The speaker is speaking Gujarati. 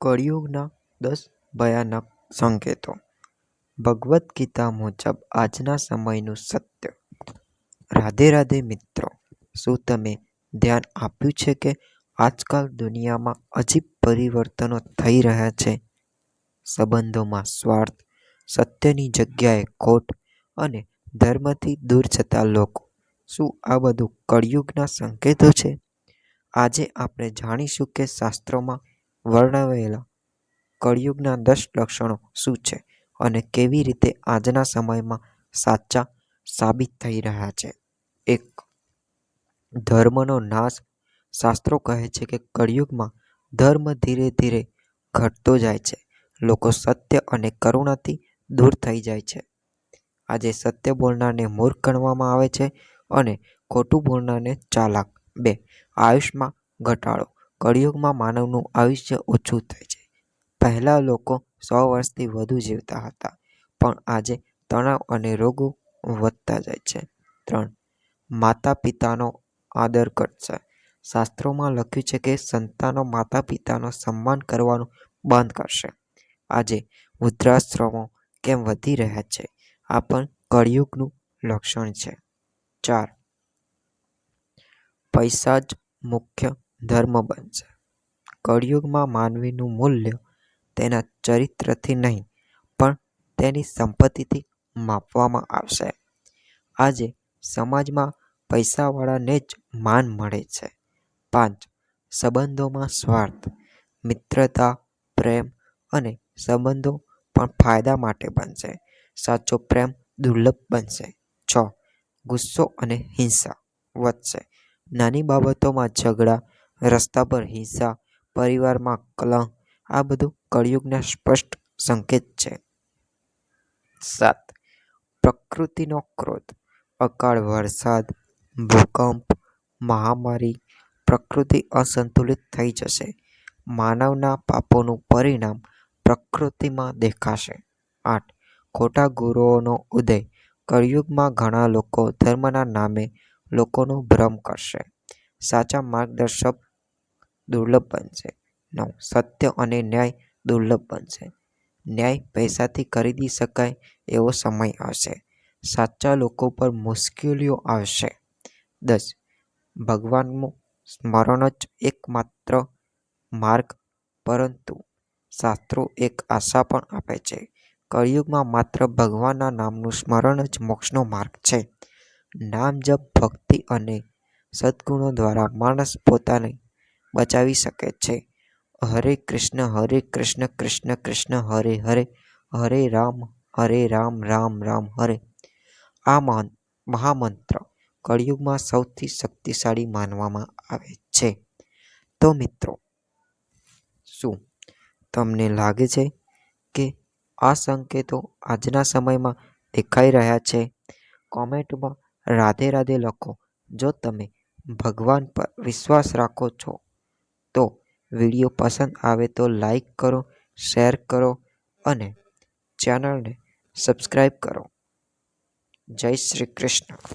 કળિયુગના 10 ભયાનક સંકેતો. ભગવદ્ ગીતા મુજબ આજના સમયનું સત્ય. રાધે રાધે મિત્રો, શું તમે ધ્યાન આપ્યું છે કે આજકાલ દુનિયામાં અજીબ પરિવર્તનો થઈ રહ્યા છે? સંબંધોમાં સ્વાર્થ, સત્યની જગ્યાએ ખોટ અને ધર્મથી દૂર જતા લોકો. શું આ બધું કળિયુગના સંકેતો છે? આજે આપણે જાણીશું કે શાસ્ત્રોમાં વર્ણવેલા કળિયુગના 10 લક્ષણો શું છે અને કેવી રીતે આજના સમયમાં સાચા સાબિત થઈ રહ્યા છે. 1. ધર્મનો નાશ. શાસ્ત્રો કહે છે કે કળિયુગમાં ધર્મ ધીરે ધીરે ઘટતો જાય છે. લોકો સત્ય અને કરુણાથી દૂર થઈ જાય છે. આજે સત્ય બોલનારને મૂર્ખ ગણવામાં આવે છે અને ખોટું બોલનારને ચાલાક. 2. આયુષ્માં ઘટાડો. કળિયુગમાં માનવનું આયુષ્ય ઓછું થાય છે. પહેલા લોકો 100 વર્ષથી વધુ જીવતા હતા, પણ આજે તણાવ અને રોગો વધતા જાય છે. 3. માતા પિતાનો આદર ઘટશે. શાસ્ત્રોમાં લખ્યું છે કે સંતાનો માતા પિતાનો સન્માન કરવાનું બંધ કરશે. આજે વૃદ્ધાશ્રમો કેમ વધી રહ્યા છે? આ પણ કળિયુગનું લક્ષણ છે. 4. પૈસા જ મુખ્ય ધર્મ બનશે. કળિયુગમાં માનવીનું મૂલ્ય તેના ચરિત્રથી નહીં, પણ તેની સંપત્તિથી માપવામાં આવશે. આજે સમાજમાં પૈસાવાળાને જ માન મળે છે. 5. સંબંધોમાં સ્વાર્થ. મિત્રતા, પ્રેમ અને સંબંધો પણ ફાયદા માટે બનશે. સાચો પ્રેમ દુર્લભ બનશે. 6. ગુસ્સો અને હિંસા વધશે. નાની બાબતોમાં ઝઘડા, રસ્તા પર હિંસા, પરિવારમાં કલહ, આ બધું કળિયુગના સ્પષ્ટ સંકેત છે. 7. પ્રકૃતિનો ક્રોધ. અકાળ વરસાદ, ભૂકંપ, મહામારી, પ્રકૃતિ અસંતુલિત થઈ જશે. માનવના પાપોનું પરિણામ પ્રકૃતિમાં દેખાશે. 8. ખોટા ગુરુઓનો ઉદય. કળિયુગમાં ઘણા લોકો ધર્મના નામે લોકોનો ભ્રમ કરશે. સાચા માર્ગદર્શક દુર્લભ બનશે. 9. સત્ય અને ન્યાય દુર્લભ બનશે. ન્યાય પૈસાથી ખરીદી શકાય એવો સમય આવશે. સાચા લોકો પર મુશ્કેલીઓ આવશે. 10. ભગવાનનું સ્મરણ જ એકમાત્ર માર્ગ, પરંતુ શાસ્ત્રો એક આશા પણ આપે છે. કળિયુગમાં માત્ર ભગવાનના નામનું સ્મરણ જ મોક્ષનો માર્ગ છે. નામ જપ, ભક્તિ અને સદ્ગુણો દ્વારા માણસ પોતાને બચાવી શકે છે. હરે કૃષ્ણ કૃષ્ણ કૃષ્ણ હરે હરે, હરે રામ રામ રામ હરે. આ મહામંત્ર કળિયુગમાં સૌથી શક્તિશાળી માનવામાં આવે છે. તો મિત્રો, શું તમને લાગે છે કે આ સંકેતો આજના સમયમાં દેખાઈ રહ્યા છે? કોમેન્ટમાં રાધે રાધે લખો. જો તમે ભગવાન પર વિશ્વાસ રાખો છો તો વિડીયો પસંદ આવે તો લાઈક કરો, શેર કરો અને ચેનલને સબસ્ક્રાઈબ કરો. જય શ્રી કૃષ્ણ.